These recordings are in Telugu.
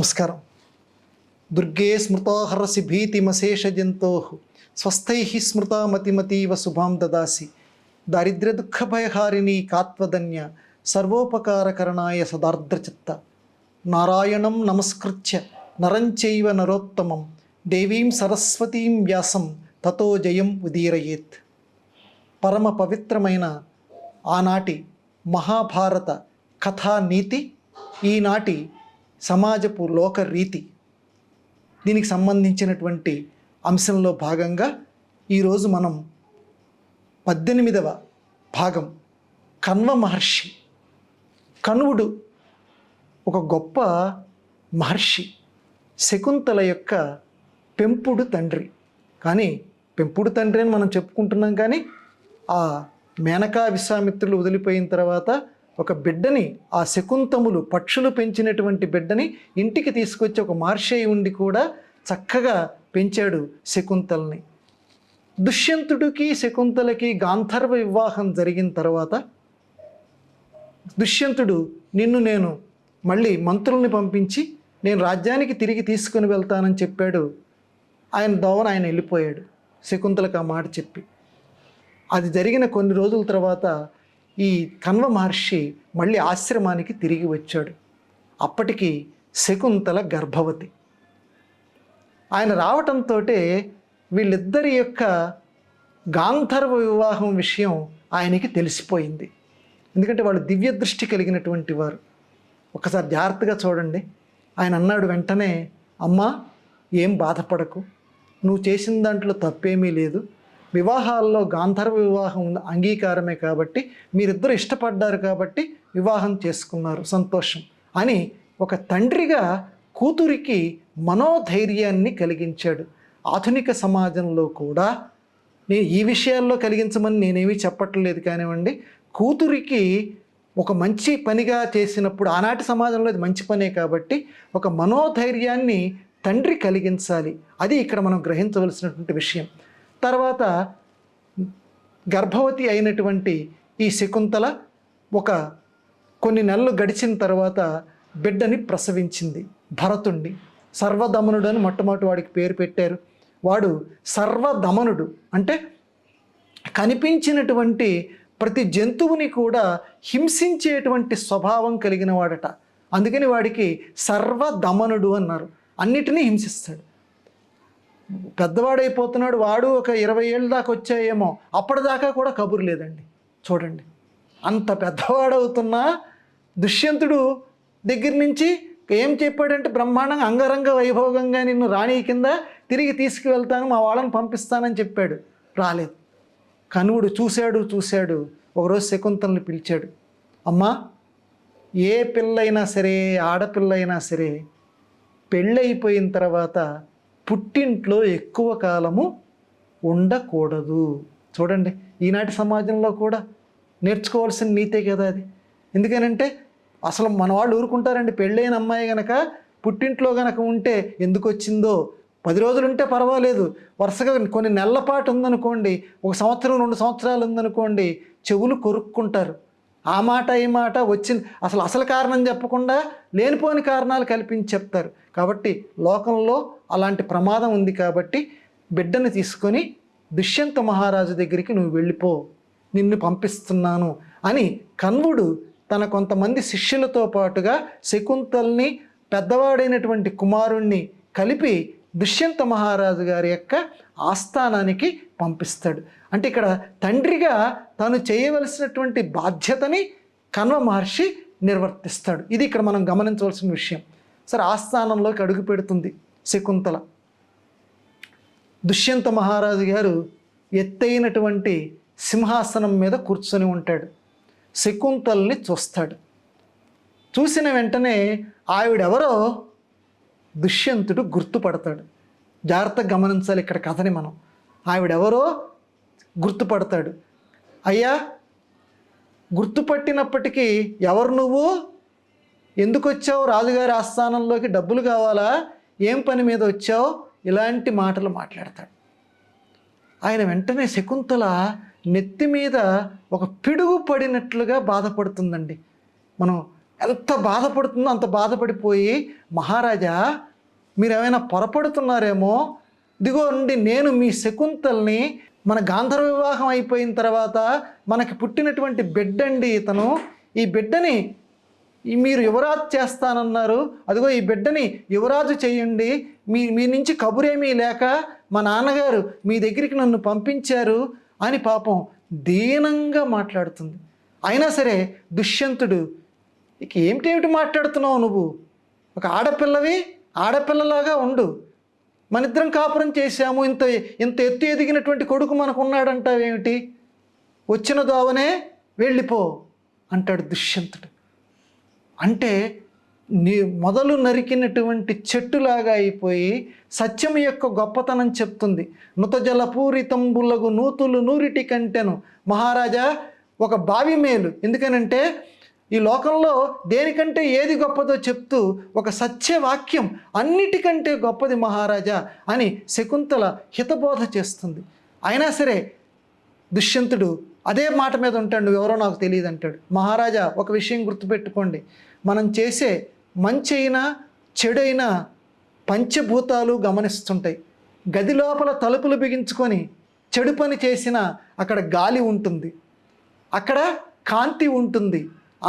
నమస్కారం. దుర్గే స్మృతోహరసి భీతిమశేషజంతో స్వస్థై స్మృతా మతిమతీవ శుభాం దదాసి దారిద్ర్య దుఃఖభయహారిణీ కాత్వదన్య సర్వోపకారకరణాయ సదార్ద్రచిత్త నారాయణం నమస్కృత్య నరంచైవ నరోత్తమం దేవీం సరస్వతీం వ్యాసం తతో జయం ఉదీరయేత్. పరమ పవిత్రమైన ఆనాటి మహాభారత కథానీతి ఈనాటి సమాజపు లోక రీతి, దీనికి సంబంధించినటువంటి అంశంలో భాగంగా ఈరోజు మనం 18వ భాగం కణ్వ మహర్షి. కణువుడు ఒక గొప్ప మహర్షి, శకుంతల యొక్క పెంపుడు తండ్రి. కానీ పెంపుడు తండ్రి అని మనం చెప్పుకుంటున్నాం, కానీ ఆ మేనకా విశ్వామిత్రులు వదిలిపోయిన తర్వాత ఒక బిడ్డని, ఆ శకుంతములు పక్షులు పెంచినటువంటి బిడ్డని ఇంటికి తీసుకొచ్చి ఒక మహర్షి ఉండి కూడా చక్కగా పెంచాడు శకుంతల్ని. దుష్యంతుడికి శకుంతలకి గాంధర్వ వివాహం జరిగిన తర్వాత దుష్యంతుడు నేను మళ్ళీ మంత్రుల్ని పంపించి నేను రాజ్యానికి తిరిగి తీసుకుని వెళ్తానని చెప్పాడు. ఆయన దోవన ఆయన వెళ్ళిపోయాడు శకుంతలకు ఆ మాట చెప్పి. అది జరిగిన కొన్ని రోజుల తర్వాత ఈ కణ్వ మహర్షి మళ్ళీ ఆశ్రమానికి తిరిగి వచ్చాడు. అప్పటికి శకుంతల గర్భవతి. ఆయన రావటంతో వీళ్ళిద్దరి యొక్క గాంధర్వ వివాహం విషయం ఆయనకి తెలిసిపోయింది. ఎందుకంటే వాళ్ళు దివ్య దృష్టి కలిగినటువంటి వారు. ఒకసారి జాగ్రత్తగా చూడండి. ఆయన అన్నాడు వెంటనే, అమ్మా ఏం బాధపడకు, నువ్వు చేసిన దాంట్లో తప్పేమీ లేదు, వివాహాల్లో గాంధర్వ వివాహం అంగీకారమే కాబట్టి మీరిద్దరు ఇష్టపడ్డారు కాబట్టి వివాహం చేసుకున్నారు, సంతోషం అని ఒక తండ్రిగా కూతురికి మనోధైర్యాన్ని కలిగించాడు. ఆధునిక సమాజంలో కూడా నేను ఈ విషయాల్లో కలిగించమని నేనేమీ చెప్పట్లేదు కానివ్వండి, కూతురికి ఒక మంచి పనిగా చేసినప్పుడు ఆనాటి సమాజంలో అది మంచి పనే కాబట్టి ఒక మనోధైర్యాన్ని తండ్రి కలిగించాలి. అది ఇక్కడ మనం గ్రహించవలసినటువంటి విషయం. తర్వాత గర్భవతి అయినటువంటి ఈ శకుంతల కొన్ని నెలలు గడిచిన తర్వాత బిడ్డని ప్రసవించింది, భరతుణ్ణి. సర్వదమనుడు అని మొట్టమొదటి వాడికి పేరు పెట్టారు. వాడు సర్వదమనుడు అంటే కనిపించినటువంటి ప్రతి జంతువుని కూడా హింసించేటువంటి స్వభావం కలిగిన వాడట. అందుకని వాడికి సర్వదమనుడు అన్నారు. అన్నిటినీ హింసిస్తాడు. పెద్దవాడైపోతున్నాడు, వాడు ఒక 20 ఏళ్ళ దాకా వచ్చాయేమో, అప్పటిదాకా కూడా కబురు లేదండి. చూడండి, అంత పెద్దవాడవుతున్నా దుష్యంతుడు దగ్గర నుంచి ఏం చెప్పాడంటే, బ్రహ్మాండంగా అంగరంగ వైభోగంగా నిన్ను రాణి కింద తిరిగి తీసుకువెళ్తాను, మా వాళ్ళని పంపిస్తానని చెప్పాడు. రాలేదు. కణువుడు చూశాడు. ఒకరోజు శకుంతలని పిలిచాడు. అమ్మా, ఏ పిల్లైనా సరే, ఆడపిల్లైనా సరే, పెళ్ళైపోయిన తర్వాత పుట్టింట్లో ఎక్కువ కాలము ఉండకూడదు. చూడండి, ఈనాటి సమాజంలో కూడా నేర్చుకోవాల్సిన నీతే కదా అది. ఎందుకనంటే అసలు మన వాళ్ళు ఊరుకుంటారండి. పెళ్ళైన అమ్మాయి గనక పుట్టింట్లో గనక ఉంటే ఎందుకు వచ్చిందో, 10 రోజులు ఉంటే పర్వాలేదు, వరుసగా కొన్ని నెలల పాటు ఉందనుకోండి, 1 సంవత్సరం 2 సంవత్సరాలు ఉందనుకోండి, చెవులు కొరుక్కుంటారు. ఆ మాట ఈ మాట వచ్చింది, అసలు కారణం చెప్పకుండా లేనిపోని కారణాలు కల్పించి చెప్తారు. కాబట్టి లోకంలో అలాంటి ప్రమాదం ఉంది. కాబట్టి బిడ్డను తీసుకొని దుష్యంత మహారాజు దగ్గరికి నువ్వు వెళ్ళిపో, నిన్ను పంపిస్తున్నాను అని కణ్వుడు తన కొంతమంది శిష్యులతో పాటుగా శకుంతల్ని, పెద్దవాడైనటువంటి కుమారుణ్ణి కలిపి దుష్యంత మహారాజు గారి యొక్క ఆస్థానానికి పంపిస్తాడు. అంటే ఇక్కడ తండ్రిగా తాను చేయవలసినటువంటి బాధ్యతని కణ్వ మహర్షి నిర్వర్తిస్తాడు. ఇది ఇక్కడ మనం గమనించవలసిన విషయం. సరే, ఆస్థానంలోకి అడుగు పెడుతుంది శకుంతల. దుష్యంత మహారాజు గారు ఎత్తైనటువంటి సింహాసనం మీద కూర్చొని ఉంటాడు. శకుంతల్ని చూస్తాడు. చూసిన వెంటనే ఆవిడెవరో దుష్యంతుడు గుర్తుపడతాడు. జాగ్రత్తగా గమనించాలి ఇక్కడ కథని మనం. ఆవిడెవరో గుర్తుపడతాడు. అయ్యా, గుర్తుపట్టినప్పటికీ ఎవరు నువ్వు, ఎందుకు వచ్చావు, రాజుగారి ఆస్థానంలోకి డబ్బులు కావాలా, ఏం పని మీద వచ్చావు, ఇలాంటి మాటలు మాట్లాడతాడు. ఆయన వెంటనే శకుంతల నెత్తి మీద ఒక పిడుగు పడినట్లుగా బాధపడుతుందండి. మనం ఎంత బాధపడుతుందో అంత బాధపడిపోయి, మహారాజా మీరేమైనా పొరపడుతున్నారేమో, ఇదిగో అండి నేను మీ శకుంతల్ని, మన గాంధర్వ వివాహం అయిపోయిన తర్వాత మనకి పుట్టినటువంటి బిడ్డండి ఇతను, ఈ బిడ్డని మీరు యువరాజు చేస్తానన్నారు, అదిగో ఈ బిడ్డని యువరాజు చేయండి, మీ నుంచి కబురేమీ లేక మా నాన్నగారు మీ దగ్గరికి నన్ను పంపించారు అని పాపం దీనంగా మాట్లాడుతుంది. అయినా సరే దుష్యంతుడు, ఇక ఏమిటేమిటి మాట్లాడుతున్నావు నువ్వు, ఒక ఆడపిల్లవి ఆడపిల్లలాగా ఉండు, మనిద్దరం కాపురం చేశాము, ఇంత ఎత్తు ఎదిగినటువంటి కొడుకు మనకు ఉన్నాడంటావేమిటి, వచ్చిన దోవనే వెళ్ళిపో అంటాడు దుష్యంతుడు. అంటే మొదలు నరికినటువంటి చెట్టులాగా అయిపోయి సత్యం యొక్క గొప్పతనం చెప్తుంది. నుతజలపూరితంబులగు నూతులు నూరిటి కంటెను. మహారాజా ఒక బావి మేలు, ఎందుకనంటే ఈ లోకంలో దేనికంటే ఏది గొప్పదో చెప్తూ ఒక సత్యవాక్యం అన్నిటికంటే గొప్పది మహారాజా అని శకుంతల హితబోధ చేస్తుంది. అయినా సరే దుష్యంతుడు అదే మాట మీద ఉంటాడు, నువ్వెవరో నాకు తెలియదు అంటాడు. మహారాజా ఒక విషయం గుర్తుపెట్టుకోండి, మనం చేసే మంచి అయినా చెడైనా పంచభూతాలు గమనిస్తుంటాయి. గది లోపల తలుపులు బిగించుకొని చెడు పని చేసినా అక్కడ గాలి ఉంటుంది, అక్కడ కాంతి ఉంటుంది,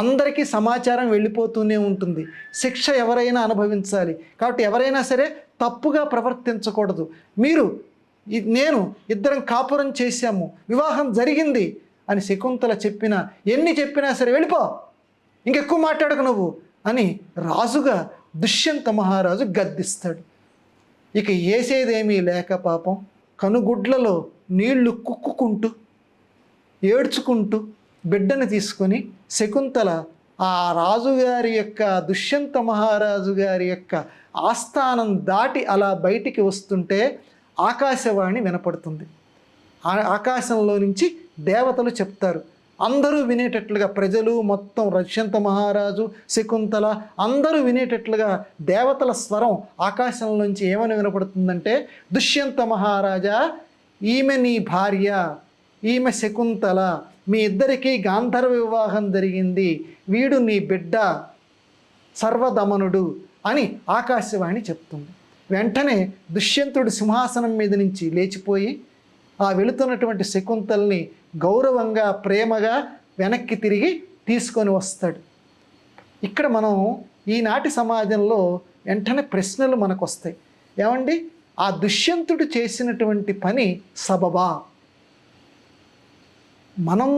అందరికీ సమాచారం వెళ్ళిపోతూనే ఉంటుంది. శిక్ష ఎవరైనా అనుభవించాలి. కాబట్టి ఎవరైనా సరే తప్పుగా ప్రవర్తించకూడదు. నేను ఇద్దరం కాపురం చేశాము, వివాహం జరిగింది అని శకుంతల చెప్పినా, ఎన్ని చెప్పినా సరే వెళ్ళిపో, ఇంకెక్కువ మాట్లాడకు నువ్వు అని రాజుగా దుష్యంత మహారాజు గద్దిస్తాడు. ఇక ఏసేదేమీ లేక పాపం కనుగుడ్లలో నీళ్లు కుక్కుకుంటూ ఏడ్చుకుంటూ బిడ్డను తీసుకొని శకుంతల ఆ రాజుగారి యొక్క దుష్యంత మహారాజు గారి యొక్క ఆస్థానం దాటి అలా బయటికి వస్తుంటే ఆకాశవాణి వినపడుతుంది. ఆకాశంలో నుంచి దేవతలు చెప్తారు, అందరూ వినేటట్లుగా, ప్రజలు మొత్తం దుష్యంత మహారాజు శకుంతల అందరూ వినేటట్లుగా దేవతల స్వరం ఆకాశంలోంచి ఏమని వినపడుతుందంటే, దుష్యంత మహారాజా ఈమె నీ భార్య, ఈమె శకుంతల, మీ ఇద్దరికీ గాంధర్వ వివాహం జరిగింది, వీడు నీ బిడ్డ సర్వదమనుడు అని ఆకాశవాణి చెప్తుంది. వెంటనే దుష్యంతుడు సింహాసనం మీద నుంచి లేచిపోయి ఆ వెళుతున్నటువంటి శకుంతల్ని గౌరవంగా ప్రేమగా వెనక్కి తిరిగి తీసుకొని వస్తాడు. ఇక్కడ మనం ఈనాటి సమాజంలో వెంటనే ప్రశ్నలు మనకు వస్తాయి. ఏమండి, ఆ దుష్యంతుడు చేసినటువంటి పని సబబా? మనం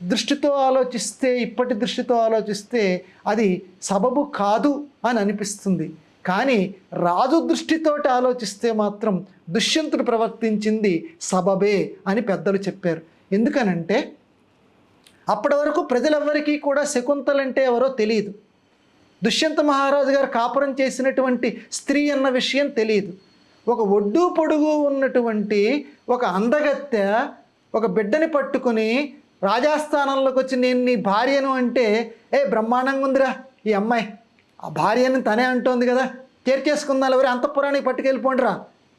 దృష్టితో ఆలోచిస్తే, ఇప్పటి దృష్టితో ఆలోచిస్తే అది సబబు కాదు అని అనిపిస్తుంది. కానీ రాజు దృష్టితోటి ఆలోచిస్తే మాత్రం దుష్యంతుడు ప్రవర్తించింది సబబే అని పెద్దలు చెప్పారు. ఎందుకనంటే అప్పటి వరకు ప్రజలెవ్వరికీ కూడా శకుంతలంటే ఎవరో తెలియదు. దుష్యంత మహారాజు గారు కాపురం చేసినటువంటి స్త్రీ అన్న విషయం తెలియదు. ఒక ఒడ్డు పొడుగు ఉన్నటువంటి ఒక అందగత్తె ఒక బిడ్డని పట్టుకుని రాజాస్థానంలోకి వచ్చి నేను నీ భార్యను అంటే, బ్రహ్మాండంగా ఉందిరా ఈ అమ్మాయి, ఆ భార్యని తనే అంటోంది కదా, చేర్చేసుకుందాం, ఎవరి అంతఃపురానికి పట్టుకెళ్ళిపోండిరా,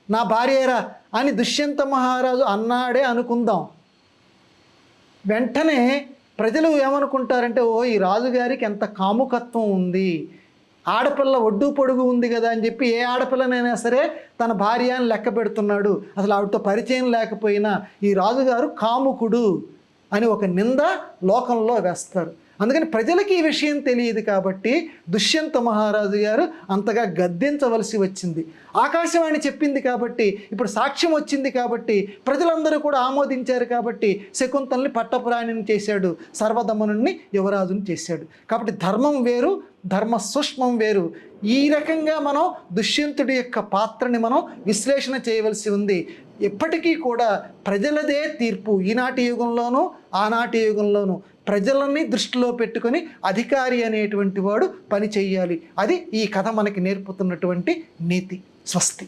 నా భార్యేరా అని దుష్యంత మహారాజు అన్నాడే అనుకుందాం. వెంటనే ప్రజలు ఏమనుకుంటారంటే, ఈ రాజుగారికి ఎంత కాముకత్వం ఉంది, ఆడపిల్ల ఒడ్డు పొడుగు ఉంది కదా అని చెప్పి ఏ ఆడపిల్లనైనా సరే తన భార్య అని లెక్క పెడుతున్నాడు, అసలు ఆవిడతో పరిచయం లేకపోయినా ఈ రాజుగారు కాముకుడు అని ఒక నింద లోకంలో వేస్తారు. అందుకని ప్రజలకి ఈ విషయం తెలియదు కాబట్టి దుష్యంత మహారాజు గారు అంతగా గద్దించవలసి వచ్చింది. ఆకాశవాణి చెప్పింది కాబట్టి, ఇప్పుడు సాక్ష్యం వచ్చింది కాబట్టి, ప్రజలందరూ కూడా ఆమోదించారు కాబట్టి శకుంతల్ని పట్టపురాణిని చేశాడు, సర్వదమనుణ్ణి యువరాజుని చేశాడు. కాబట్టి ధర్మం వేరు, ధర్మ సూక్ష్మం వేరు. ఈ రకంగా మనం దుష్యంతుడి యొక్క పాత్రని మనం విశ్లేషణ చేయవలసి ఉంది. ఎప్పటికీ కూడా ప్రజలదే తీర్పు, ఈనాటి యుగంలోనూ ఆనాటి యుగంలోనూ ప్రజలని దృష్టిలో పెట్టుకొని అధికారి అనేటువంటి వాడు పని చెయ్యాలి. అది ఈ కథ మనకి నేర్పుతున్నటువంటి నీతి. స్వస్తి.